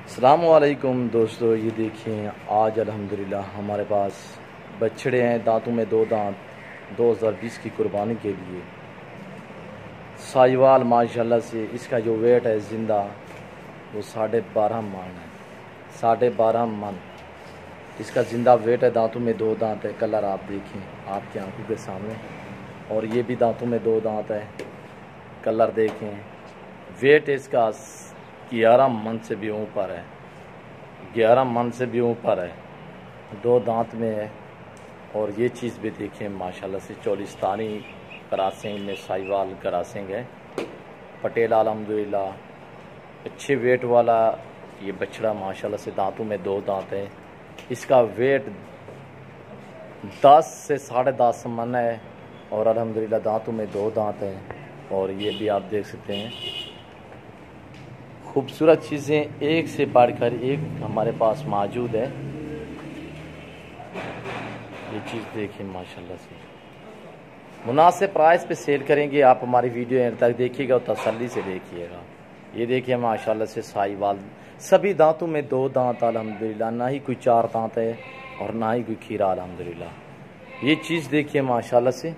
अस्सलामुअलैकुम दोस्तों, ये देखिए आज अल्हम्दुलिल्लाह हमारे पास बछड़े हैं, दांतों में दो दांत, 2020 की कुर्बानी के लिए साहिवाल माशाल्लाह से। इसका जो वेट है ज़िंदा वो 12.5 मन है, 12.5 मन इसका ज़िंदा वेट है। दांतों में दो दांत है, कलर आप देखें आपकी आंखों के सामने, और ये भी दांतों में दो दांत है, कलर देखें। वेट इसका 11 मन से भी ऊपर है, 11 मन से भी ऊपर है, दो दांत में है। और ये चीज़ भी देखें माशाल्लाह से, चोलिस्तानी क्रॉसिंग में साहिवाल क्रॉसिंग है, पटेल अल्हम्दुलिल्लाह अच्छे वेट वाला ये बछड़ा माशाल्लाह से। दांतों में दो दांत है, इसका वेट 10 से 10.5 मन है, और अल्हम्दुलिल्लाह दांतों में दो दांत है। और ये भी आप देख सकते हैं, खूबसूरत चीज़ें एक से बढ़कर एक हमारे पास मौजूद है। ये चीज़ देखिए माशाल्लाह से, मुनासिब प्राइस पे सेल करेंगे। आप हमारी वीडियो एंड तक देखिएगा और तसल्ली से देखिएगा। ये देखिए माशाल्लाह से साहिवाल, सभी दांतों में दो दांत अल्हम्दुलिल्लाह, ना ही कोई 4 दांत है और ना ही कोई खीरा अल्हम्दुलिल्लाह। ये चीज़ देखिए माशाल्लाह से,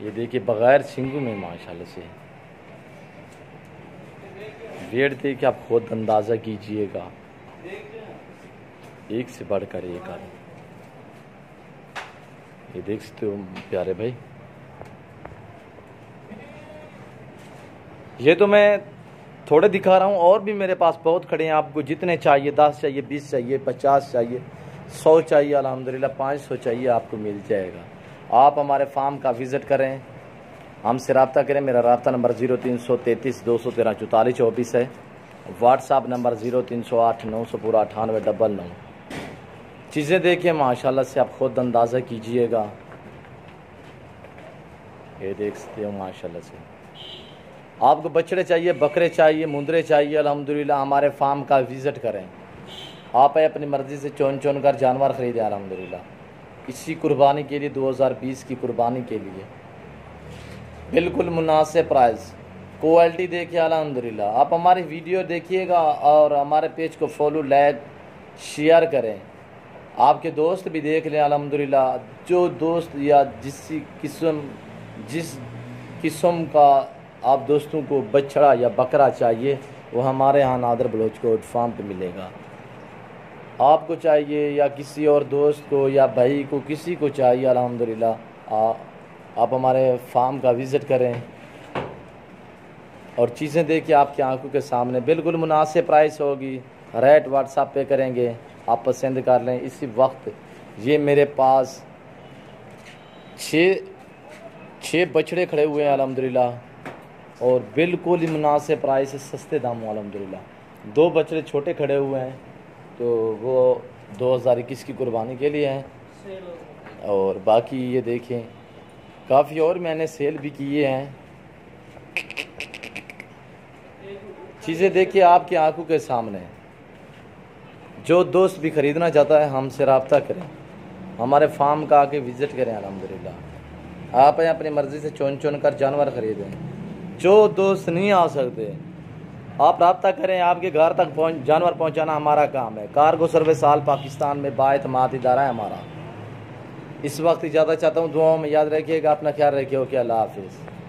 ये देखिए बग़ैर सींगों में माशाल्लाह से। वेट देखिए आप खुद अंदाज़ा कीजिएगा, एक से बढ़कर एक आ। ये देख सकते हो प्यारे भाई, ये तो मैं थोड़े दिखा रहा हूँ, और भी मेरे पास बहुत खड़े हैं। आपको जितने चाहिए, 10 चाहिए, 20 चाहिए, 50 चाहिए, 100 चाहिए, अल्हम्दुलिल्लाह 500 चाहिए, आपको मिल जाएगा। आप हमारे फार्म का विज़िट करें, हमसे रब्ता करें। मेरा रब्ता नंबर 0333 213 44 24 है। WhatsApp number 0308 900 9899। चीज़ें देखिए माशाल्लाह से, आप खुद अंदाज़ा कीजिएगा। ये देख सकते हो माशाल्लाह से। आपको बछड़े चाहिए, बकरे चाहिए, मुंदरे चाहिए, अल्हम्दुलिल्लाह हमारे फार्म का विज़िट करें। आप अपनी मर्ज़ी से चुन कर जानवर ख़रीदें अल्हम्दुलिल्लाह। इसी कुर्बानी के लिए, 2020 की कुर्बानी के लिए बिल्कुल मुनासिब प्राइस, क्वालिटी देखिए अल्हम्दुलिल्लाह। आप हमारी वीडियो देखिएगा और हमारे पेज को फॉलो, लाइक, शेयर करें। आपके दोस्त भी देख लें अल्हम्दुलिल्लाह। जो दोस्त या जिस किस्म का आप दोस्तों को बछड़ा या बकरा चाहिए, वो हमारे यहाँ नादर बलोच कोट फार्म पे मिलेगा। आपको चाहिए या किसी और दोस्त को या भाई को, किसी को चाहिए अल्हम्दुलिल्लाह, आप हमारे फार्म का विज़िट करें और चीज़ें देखिए आपकी आंखों के सामने। बिल्कुल मुनासिब प्राइस होगी, रेट व्हाट्सएप पे करेंगे, आप पसंद कर लें। इसी वक्त ये मेरे पास 6 बछड़े खड़े हुए हैं अल्हम्दुलिल्लाह, और बिल्कुल ही मुनासिब प्राइस है, सस्ते दामों अल्हम्दुलिल्लाह। 2 बछड़े छोटे खड़े हुए हैं, तो वो 2021 की कुर्बानी के लिए हैं। और बाकी ये देखें, काफ़ी और मैंने सेल भी किए हैं। चीज़ें देखिए आपकी आंखों के सामने। जो दोस्त भी ख़रीदना चाहता है हमसे रब्ता करें, हमारे फार्म का आके विज़िट करें अल्हम्दुलिल्लाह। आप अपनी मर्ज़ी से चुन कर जानवर ख़रीदें। जो दोस्त नहीं आ सकते, आप रब्ता करें, आपके घर तक जानवर पहुंचाना हमारा काम है। कार्गो सर्विस आल पाकिस्तान में बाएतमाद इदारा है हमारा। इस वक्त इजाज़त चाहता हूँ, दुआओं में याद रखिएगा, अपना ख्याल रखिए। ओके, अल्लाह हाफिज़।